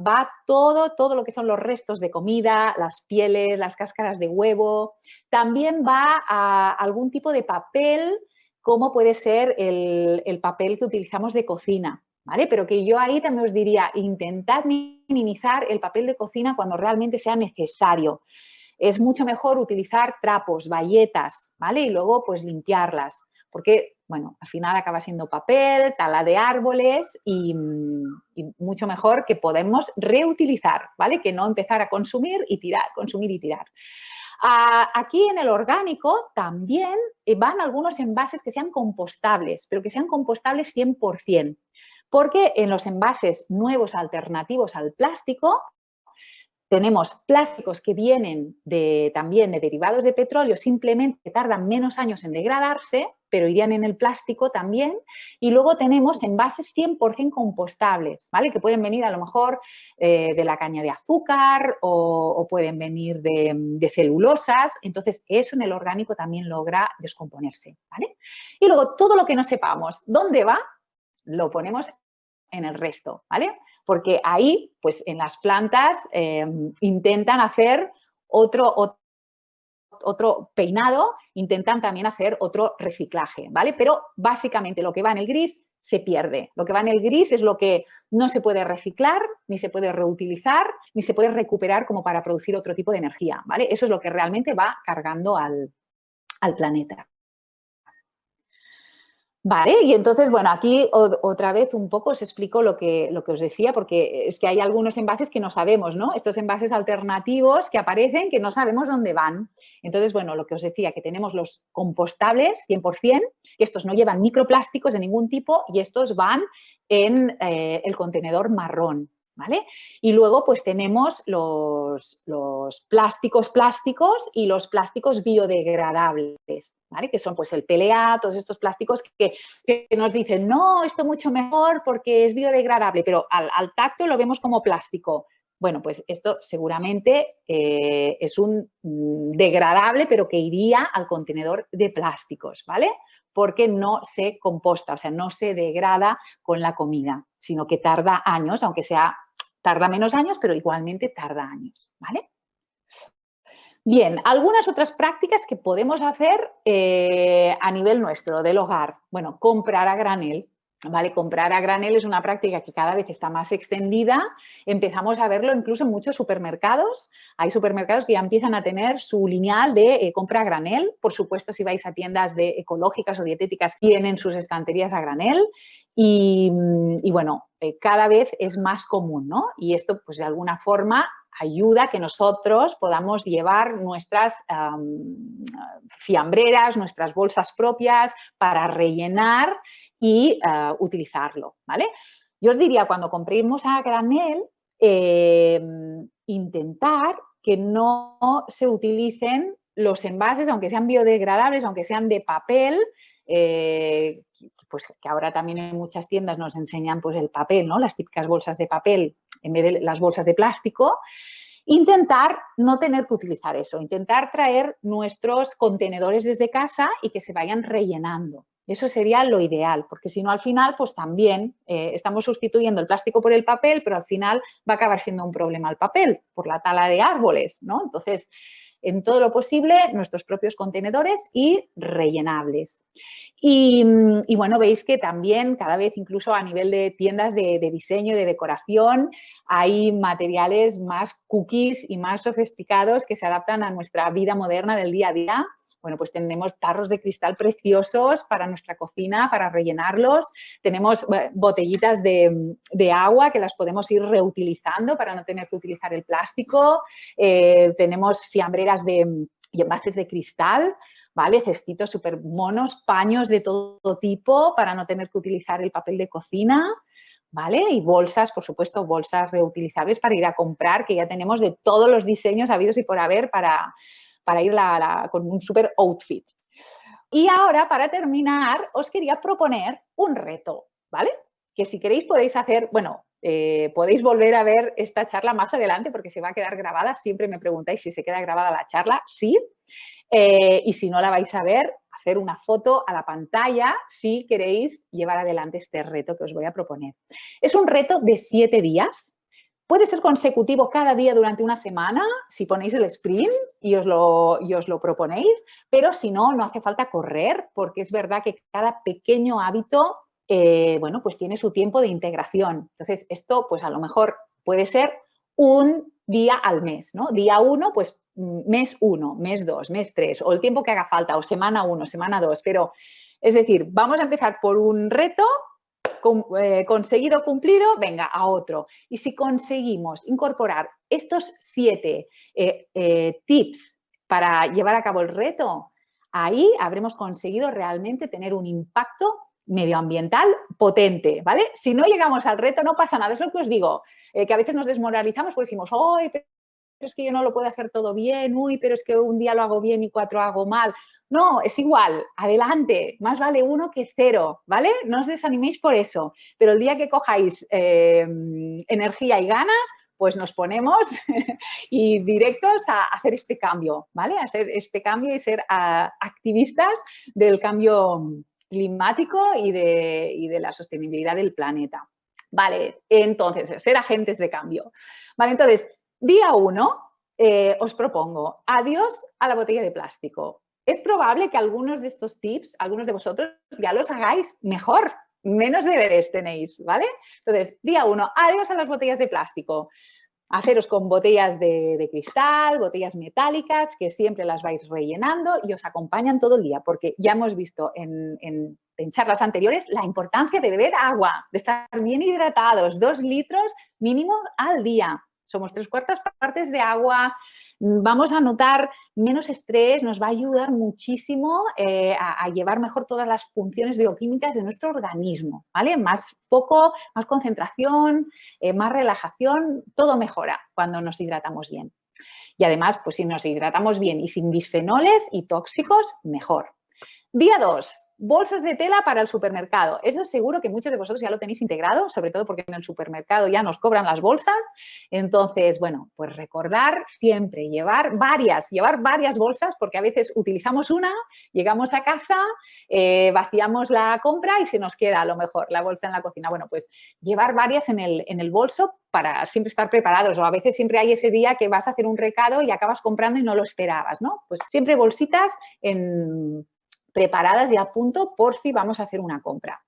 va todo lo que son los restos de comida, las pieles, las cáscaras de huevo. También va a algún tipo de papel, como puede ser el papel que utilizamos de cocina, ¿vale? Pero que yo ahí también os diría, intentad minimizar el papel de cocina cuando realmente sea necesario. Es mucho mejor utilizar trapos, bayetas, ¿vale? Y luego pues limpiarlas, porque, bueno, al final acaba siendo papel, tala de árboles y mucho mejor que podemos reutilizar, ¿vale? Que no empezar a consumir y tirar, consumir y tirar. Aquí en el orgánico también van algunos envases que sean compostables, pero que sean compostables 100%, porque en los envases nuevos alternativos al plástico tenemos plásticos que vienen también de derivados de petróleo, simplemente tardan menos años en degradarse, pero irían en el plástico también. Y luego tenemos envases 100% compostables, ¿vale? Que pueden venir a lo mejor de la caña de azúcar o pueden venir de celulosas. Entonces, eso en el orgánico también logra descomponerse, ¿vale? Y luego, todo lo que no sepamos dónde va, lo ponemos en el resto, ¿vale? Porque ahí, pues en las plantas intentan hacer otro peinado, intentan también hacer otro reciclaje, ¿vale? Pero básicamente lo que va en el gris se pierde. Lo que va en el gris es lo que no se puede reciclar, ni se puede reutilizar, ni se puede recuperar como para producir otro tipo de energía, ¿vale? Eso es lo que realmente va cargando al planeta. Vale, y entonces, bueno, aquí otra vez un poco os explico lo que os decía, porque es que hay algunos envases que no sabemos, ¿no? Estos envases alternativos que aparecen que no sabemos dónde van. Entonces, bueno, lo que os decía, que tenemos los compostables 100%, que estos no llevan microplásticos de ningún tipo y estos van en el contenedor marrón, ¿vale? Y luego pues tenemos los plásticos y los plásticos biodegradables, ¿vale? Que son pues el PLA, todos estos plásticos que nos dicen, no, esto mucho mejor porque es biodegradable, pero al tacto lo vemos como plástico. Bueno, pues esto seguramente es un degradable, pero que iría al contenedor de plásticos, ¿vale? Porque no se composta, o sea, no se degrada con la comida, sino que tarda años, aunque tarda menos años, pero igualmente tarda años, ¿vale? Bien, algunas otras prácticas que podemos hacer a nivel nuestro, del hogar. Bueno, comprar a granel. ¿Vale? Comprar a granel es una práctica que cada vez está más extendida. Empezamos a verlo incluso en muchos supermercados. Hay supermercados que ya empiezan a tener su lineal de compra a granel. Por supuesto, si vais a tiendas ecológicas o dietéticas, tienen sus estanterías a granel. Y bueno, cada vez es más común, ¿no? Y esto, pues de alguna forma, ayuda a que nosotros podamos llevar nuestras fiambreras, nuestras bolsas propias para rellenar y utilizarlo, ¿vale? Yo os diría, cuando compremos a granel, intentar que no se utilicen los envases, aunque sean biodegradables, aunque sean de papel, pues que ahora también en muchas tiendas nos enseñan pues el papel, ¿no? Las típicas bolsas de papel en vez de las bolsas de plástico. Intentar no tener que utilizar eso, intentar traer nuestros contenedores desde casa y que se vayan rellenando. Eso sería lo ideal, porque si no al final pues también estamos sustituyendo el plástico por el papel, pero al final va a acabar siendo un problema el papel por la tala de árboles, ¿no? Entonces, en todo lo posible, nuestros propios contenedores y rellenables. Y bueno, veis que también cada vez incluso a nivel de tiendas de diseño y de decoración hay materiales más cookies y más sofisticados que se adaptan a nuestra vida moderna del día a día. Bueno, pues tenemos tarros de cristal preciosos para nuestra cocina, para rellenarlos. Tenemos botellitas de agua que las podemos ir reutilizando para no tener que utilizar el plástico. Tenemos fiambreras y envases de cristal, ¿vale? Cestitos súper monos, paños de todo tipo para no tener que utilizar el papel de cocina, ¿vale? Y bolsas, por supuesto, bolsas reutilizables para ir a comprar, que ya tenemos de todos los diseños habidos y por haber para ir con un super outfit. Y ahora, para terminar, os quería proponer un reto, ¿vale? Que si queréis podéis hacer, bueno, podéis volver a ver esta charla más adelante porque se va a quedar grabada. Siempre me preguntáis si se queda grabada la charla. Sí. Y si no la vais a ver, hacer una foto a la pantalla si queréis llevar adelante este reto que os voy a proponer. Es un reto de 7 días. Puede ser consecutivo cada día durante una semana, si ponéis el sprint y os lo proponéis, pero si no, no hace falta correr, porque es verdad que cada pequeño hábito, bueno, pues tiene su tiempo de integración. Entonces, esto, pues a lo mejor puede ser un día al mes, ¿no? Día 1, pues mes 1, mes 2, mes 3, o el tiempo que haga falta, o semana 1, semana 2, pero es decir, vamos a empezar por un reto, conseguido, cumplido, venga, a otro. Y si conseguimos incorporar estos 7 tips para llevar a cabo el reto, ahí habremos conseguido realmente tener un impacto medioambiental potente, ¿vale? Si no llegamos al reto, no pasa nada. Es lo que os digo, que a veces nos desmoralizamos porque decimos, ¡ay, pero es que yo no lo puedo hacer todo bien! ¡Uy, pero es que un día lo hago bien y 4 hago mal! No, es igual, adelante, más vale 1 que 0, ¿vale? No os desaniméis por eso, pero el día que cojáis energía y ganas, pues nos ponemos y directos a hacer este cambio, ¿vale? A hacer este cambio y ser activistas del cambio climático y de la sostenibilidad del planeta. Vale, entonces, ser agentes de cambio. Vale, entonces, día 1, os propongo, adiós a la botella de plástico. Es probable que algunos de estos tips, algunos de vosotros ya los hagáis mejor, menos deberes tenéis, ¿vale? Entonces, día 1, adiós a las botellas de plástico. Haceros con botellas de cristal, botellas metálicas, que siempre las vais rellenando y os acompañan todo el día, porque ya hemos visto en charlas anteriores la importancia de beber agua, de estar bien hidratados, 2 litros mínimo al día. Somos 3/4 partes de agua, vamos a notar menos estrés, nos va a ayudar muchísimo a llevar mejor todas las funciones bioquímicas de nuestro organismo, ¿vale? Más foco, más concentración, más relajación, todo mejora cuando nos hidratamos bien. Y además, pues si nos hidratamos bien y sin bisfenoles y tóxicos, mejor. Día 2. Bolsas de tela para el supermercado. Eso seguro que muchos de vosotros ya lo tenéis integrado, sobre todo porque en el supermercado ya nos cobran las bolsas. Entonces, bueno, pues recordar siempre llevar varias bolsas, porque a veces utilizamos una, llegamos a casa, vaciamos la compra y se nos queda a lo mejor la bolsa en la cocina. Bueno, pues llevar varias en el bolso para siempre estar preparados, o a veces siempre hay ese día que vas a hacer un recado y acabas comprando y no lo esperabas, ¿no? Pues siempre bolsitas preparadas y a punto por si vamos a hacer una compra.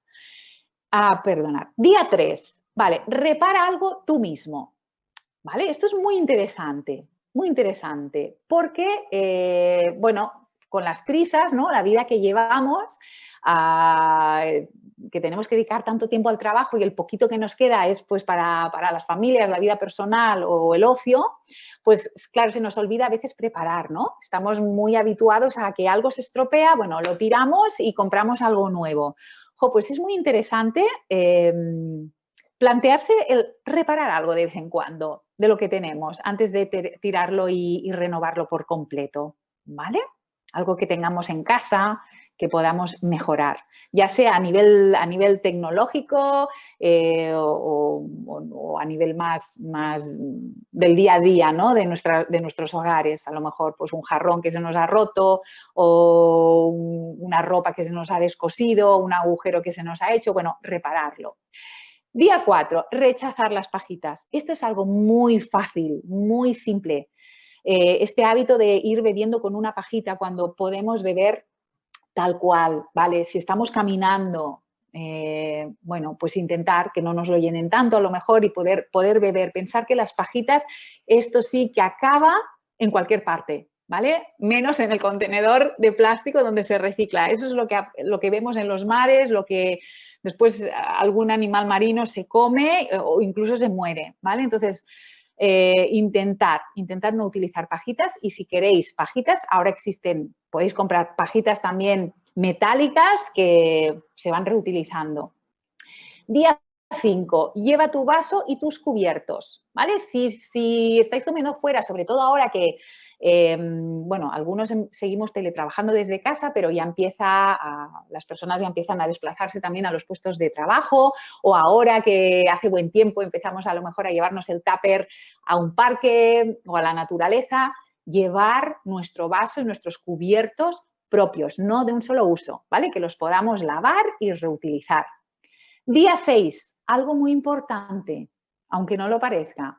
Perdonad. Día 3. Vale, repara algo tú mismo. ¿Vale? Esto es muy interesante porque, bueno, con las prisas, ¿no? La vida que llevamos, que tenemos que dedicar tanto tiempo al trabajo y el poquito que nos queda es pues para las familias, la vida personal o el ocio, pues claro, se nos olvida a veces preparar, ¿no? Estamos muy habituados a que algo se estropea, bueno, lo tiramos y compramos algo nuevo. Pues es muy interesante plantearse el reparar algo de vez en cuando de lo que tenemos antes de tirarlo y renovarlo por completo, ¿vale? Algo que tengamos en casa, que podamos mejorar, ya sea a nivel tecnológico o a nivel más del día a día, ¿no? de nuestros hogares. A lo mejor pues un jarrón que se nos ha roto o una ropa que se nos ha descosido, un agujero que se nos ha hecho, bueno, repararlo. Día 4, rechazar las pajitas. Esto es algo muy fácil, muy simple. Este hábito de ir bebiendo con una pajita cuando podemos beber tal cual, ¿vale? Si estamos caminando, bueno, pues intentar que no nos lo llenen tanto a lo mejor y poder beber. Pensar que las pajitas, esto sí que acaba en cualquier parte, ¿vale? Menos en el contenedor de plástico donde se recicla. Eso es lo que vemos en los mares, lo que después algún animal marino se come o incluso se muere, ¿vale? Entonces, intentar no utilizar pajitas, y si queréis pajitas, ahora existen, podéis comprar pajitas también metálicas que se van reutilizando. Día 5, lleva tu vaso y tus cubiertos, ¿vale? Si estáis comiendo fuera, sobre todo ahora que bueno, algunos seguimos teletrabajando desde casa, pero las personas ya empiezan a desplazarse también a los puestos de trabajo, o ahora que hace buen tiempo empezamos a lo mejor a llevarnos el tupper a un parque o a la naturaleza, llevar nuestro vaso y nuestros cubiertos propios, no de un solo uso, ¿vale? Que los podamos lavar y reutilizar. Día 6, algo muy importante, aunque no lo parezca,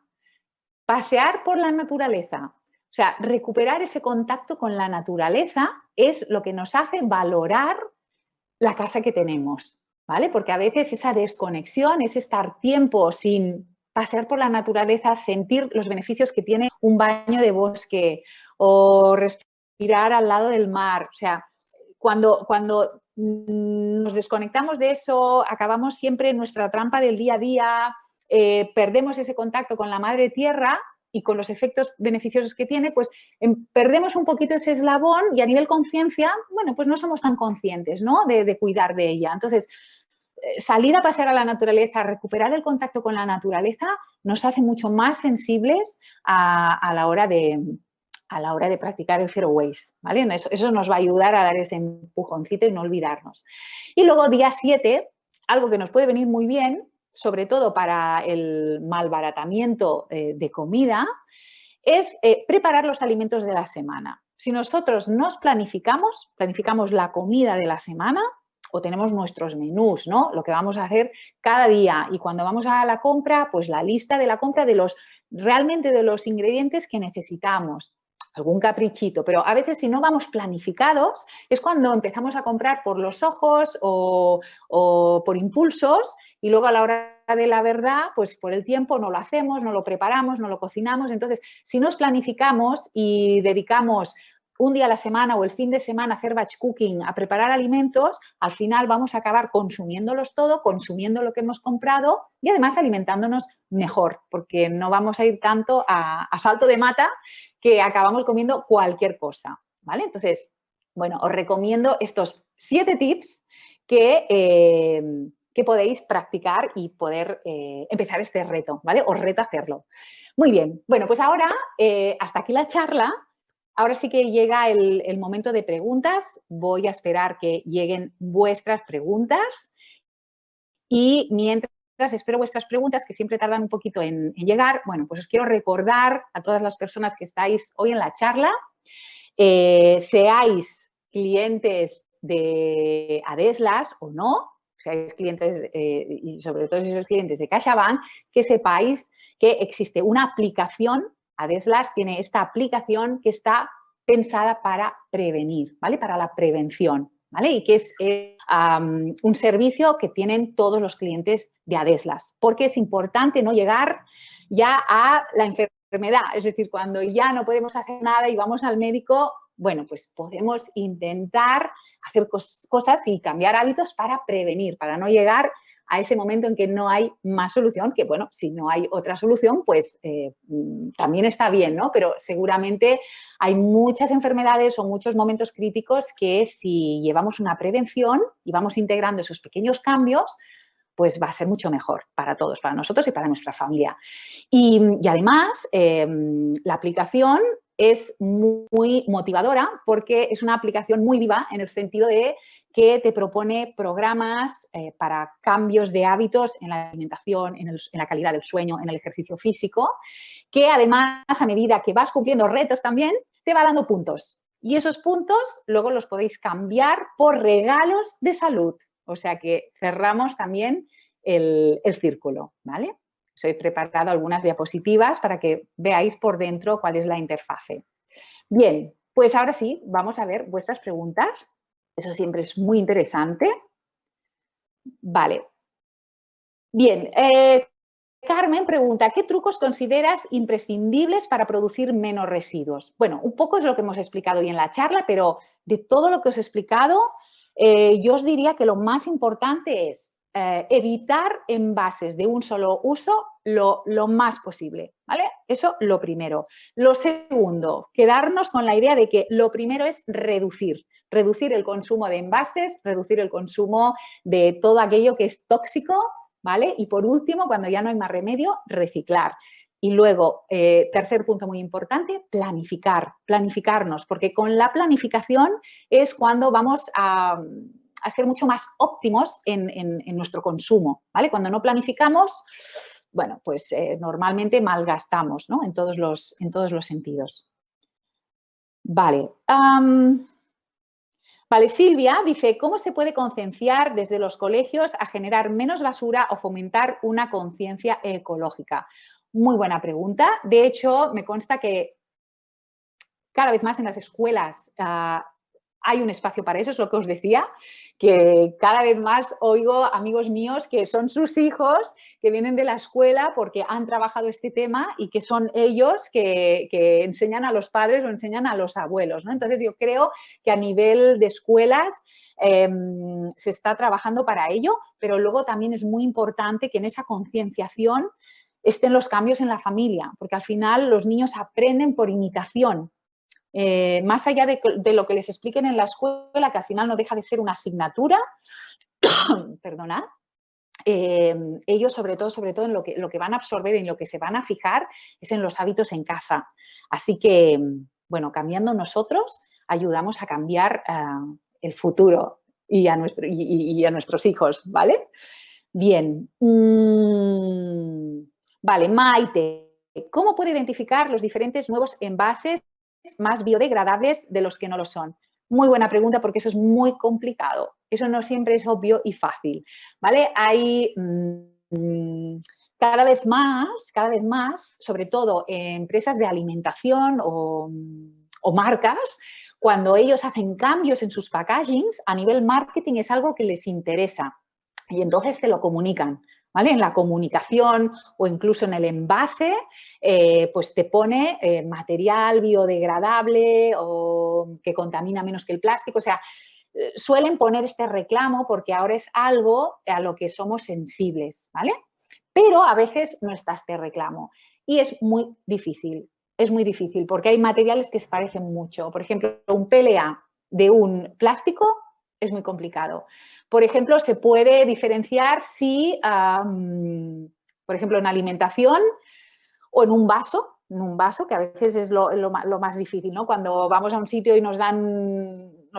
pasear por la naturaleza. O sea, recuperar ese contacto con la naturaleza es lo que nos hace valorar la casa que tenemos, ¿vale? Porque a veces esa desconexión, es estar tiempo sin pasear por la naturaleza, sentir los beneficios que tiene un baño de bosque o respirar al lado del mar. O sea, cuando nos desconectamos de eso, acabamos siempre en nuestra trampa del día a día, perdemos ese contacto con la madre tierra y con los efectos beneficiosos que tiene, pues perdemos un poquito ese eslabón y a nivel conciencia, bueno, pues no somos tan conscientes, ¿no? de cuidar de ella. Entonces, salir a pasear a la naturaleza, recuperar el contacto con la naturaleza, nos hace mucho más sensibles a la hora de practicar el Zero Waste, ¿vale? Eso nos va a ayudar a dar ese empujoncito y no olvidarnos. Y luego, día 7, algo que nos puede venir muy bien, sobre todo para el malbaratamiento de comida, es preparar los alimentos de la semana. Si nosotros nos planificamos la comida de la semana, o tenemos nuestros menús, ¿no? Lo que vamos a hacer cada día, y cuando vamos a la compra, pues la lista de la compra realmente de los ingredientes que necesitamos. Algún caprichito, pero a veces si no vamos planificados es cuando empezamos a comprar por los ojos o por impulsos, y luego a la hora de la verdad, pues por el tiempo no lo hacemos, no lo preparamos, no lo cocinamos. Entonces, si nos planificamos y dedicamos un día a la semana o el fin de semana a hacer batch cooking, a preparar alimentos, al final vamos a acabar consumiéndolos todo, consumiendo lo que hemos comprado y además alimentándonos mejor, porque no vamos a ir tanto a salto de mata que acabamos comiendo cualquier cosa, ¿vale? Entonces, bueno, os recomiendo estos 7 tips que podéis practicar y poder empezar este reto, ¿vale? Os reto a hacerlo. Muy bien, bueno, pues ahora, hasta aquí la charla. Ahora sí que llega el momento de preguntas. Voy a esperar que lleguen vuestras preguntas y mientras espero vuestras preguntas, que siempre tardan un poquito en llegar, bueno, pues os quiero recordar a todas las personas que estáis hoy en la charla, seáis clientes de Adeslas o no, seáis clientes y sobre todo si sois clientes de CaixaBank, que sepáis que existe una aplicación. Adeslas tiene esta aplicación que está pensada para prevenir, ¿vale? Para la prevención, ¿vale? Y que es un servicio que tienen todos los clientes de Adeslas, porque es importante no llegar ya a la enfermedad, es decir, cuando ya no podemos hacer nada y vamos al médico, bueno, pues podemos intentar hacer cosas y cambiar hábitos para prevenir, para no llegar a ese momento en que no hay más solución, que bueno, si no hay otra solución, pues también está bien, ¿no? Pero seguramente hay muchas enfermedades o muchos momentos críticos que si llevamos una prevención y vamos integrando esos pequeños cambios, pues va a ser mucho mejor para todos, para nosotros y para nuestra familia. Y además, la aplicación es muy motivadora porque es una aplicación muy viva en el sentido de que te propone programas para cambios de hábitos en la alimentación, en la calidad del sueño, en el ejercicio físico, que además, a medida que vas cumpliendo retos también, te va dando puntos. Y esos puntos luego los podéis cambiar por regalos de salud. O sea que cerramos también el círculo, ¿vale? Os he preparado algunas diapositivas para que veáis por dentro cuál es la interfase. Bien, pues ahora sí, vamos a ver vuestras preguntas. Eso siempre es muy interesante. Vale. Bien, Carmen pregunta, ¿qué trucos consideras imprescindibles para producir menos residuos? Bueno, un poco es lo que hemos explicado hoy en la charla, pero de todo lo que os he explicado, yo os diría que lo más importante es evitar envases de un solo uso lo más posible, ¿vale? Eso lo primero. Lo segundo, quedarnos con la idea de que lo primero es reducir el consumo de envases, reducir el consumo de todo aquello que es tóxico, ¿vale? Y por último, cuando ya no hay más remedio, reciclar. Y luego, tercer punto muy importante, planificarnos, porque con la planificación es cuando vamos a ser mucho más óptimos en nuestro consumo, ¿vale? Cuando no planificamos, bueno, pues normalmente malgastamos, ¿no? En todos los sentidos. Vale. Vale, Silvia dice, ¿cómo se puede concienciar desde los colegios a generar menos basura o fomentar una conciencia ecológica? Muy buena pregunta. De hecho, me consta que cada vez más en las escuelas hay un espacio para eso, es lo que os decía, que cada vez más oigo amigos míos que son sus hijos que vienen de la escuela porque han trabajado este tema y que son ellos que enseñan a los padres o enseñan a los abuelos, ¿no? Entonces yo creo que a nivel de escuelas se está trabajando para ello, pero luego también es muy importante que en esa concienciación estén los cambios en la familia, porque al final los niños aprenden por imitación. Más allá de lo que les expliquen en la escuela, que al final no deja de ser una asignatura, perdonad, ellos sobre todo en lo que van a absorber, en lo que se van a fijar, es en los hábitos en casa. Así que, bueno, cambiando nosotros, ayudamos a cambiar el futuro y a nuestros hijos, ¿vale? Bien. Vale, Maite, ¿cómo puedo identificar los diferentes nuevos envases más biodegradables de los que no lo son? Muy buena pregunta porque eso es muy complicado. Eso no siempre es obvio y fácil, ¿vale? Hay cada vez más, sobre todo en empresas de alimentación o marcas, cuando ellos hacen cambios en sus packagings, a nivel marketing es algo que les interesa y entonces te lo comunican. ¿Vale? En la comunicación o incluso en el envase, pues te pone material biodegradable o que contamina menos que el plástico. O sea, suelen poner este reclamo porque ahora es algo a lo que somos sensibles, ¿vale? Pero a veces no está este reclamo y es muy difícil. Es muy difícil porque hay materiales que se parecen mucho. Por ejemplo, un PLA de un plástico es muy complicado. Por ejemplo, se puede diferenciar si, por ejemplo, en alimentación o en un vaso, que a veces es lo más difícil, ¿no? Cuando vamos a un sitio y nos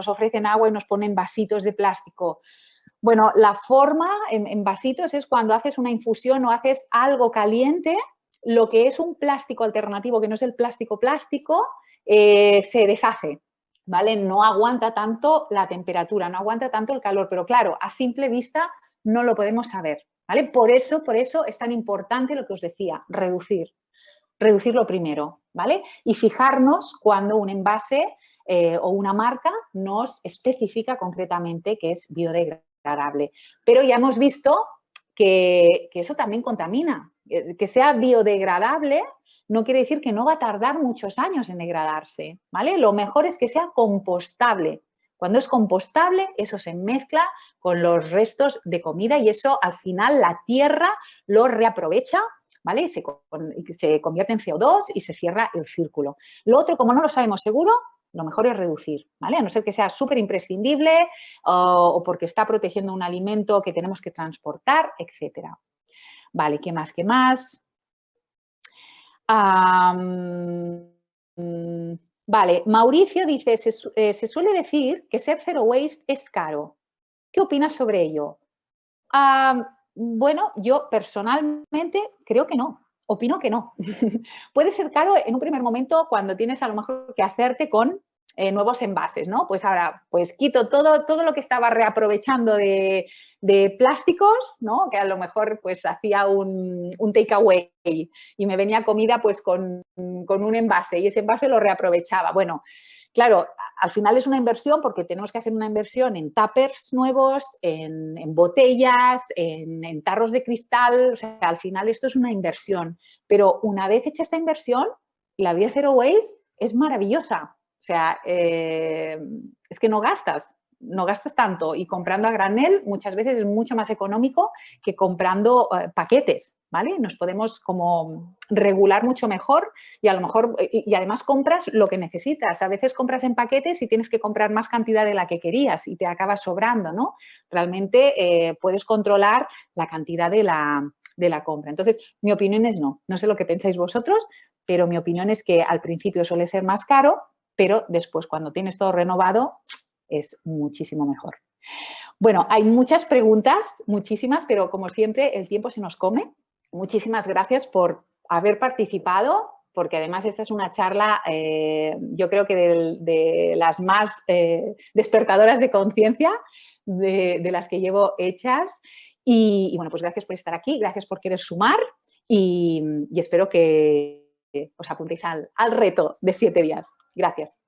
ofrecen agua y nos ponen vasitos de plástico. Bueno, la forma en vasitos es cuando haces una infusión o haces algo caliente, lo que es un plástico alternativo, que no es el plástico, se deshace. ¿Vale? No aguanta tanto la temperatura, no aguanta tanto el calor, pero claro, a simple vista no lo podemos saber, ¿vale? Por eso es tan importante lo que os decía, reducir lo primero, ¿vale? Y fijarnos cuando un envase o una marca nos especifica concretamente que es biodegradable. Pero ya hemos visto que eso también contamina. Que sea biodegradable no quiere decir que no va a tardar muchos años en degradarse, ¿vale? Lo mejor es que sea compostable. Cuando es compostable, eso se mezcla con los restos de comida y eso al final la tierra lo reaprovecha, ¿vale? Y se convierte en CO2 y se cierra el círculo. Lo otro, como no lo sabemos seguro, lo mejor es reducir, ¿vale? A no ser que sea súper imprescindible o porque está protegiendo un alimento que tenemos que transportar, etcétera. Vale, ¿qué más? Vale, Mauricio dice, se suele decir que ser zero waste es caro. ¿Qué opinas sobre ello? Bueno, yo personalmente creo que no. Opino que no. Puede ser caro en un primer momento cuando tienes a lo mejor que hacerte con nuevos envases, ¿no? Pues ahora, pues quito todo lo que estaba reaprovechando de plásticos, ¿no? Que a lo mejor pues hacía un takeaway y me venía comida pues con un envase y ese envase lo reaprovechaba. Bueno, claro, al final es una inversión porque tenemos que hacer una inversión en tuppers nuevos, en botellas, en tarros de cristal. O sea, al final esto es una inversión. Pero una vez hecha esta inversión, la vida zero waste es maravillosa. O sea, es que no gastas tanto y comprando a granel muchas veces es mucho más económico que comprando paquetes, ¿vale? Nos podemos como regular mucho mejor y a lo mejor, y además compras lo que necesitas. A veces compras en paquetes y tienes que comprar más cantidad de la que querías y te acaba sobrando, ¿no? Realmente puedes controlar la cantidad de la compra. Entonces, mi opinión es no. No sé lo que pensáis vosotros, pero mi opinión es que al principio suele ser más caro, pero después cuando tienes todo renovado es muchísimo mejor. Bueno, hay muchas preguntas, muchísimas, pero como siempre el tiempo se nos come. Muchísimas gracias por haber participado, porque además esta es una charla, yo creo que de las más despertadoras de conciencia de las que llevo hechas. Y bueno, pues gracias por estar aquí, gracias por querer sumar y espero que os apuntéis al reto de 7 días. Gracias.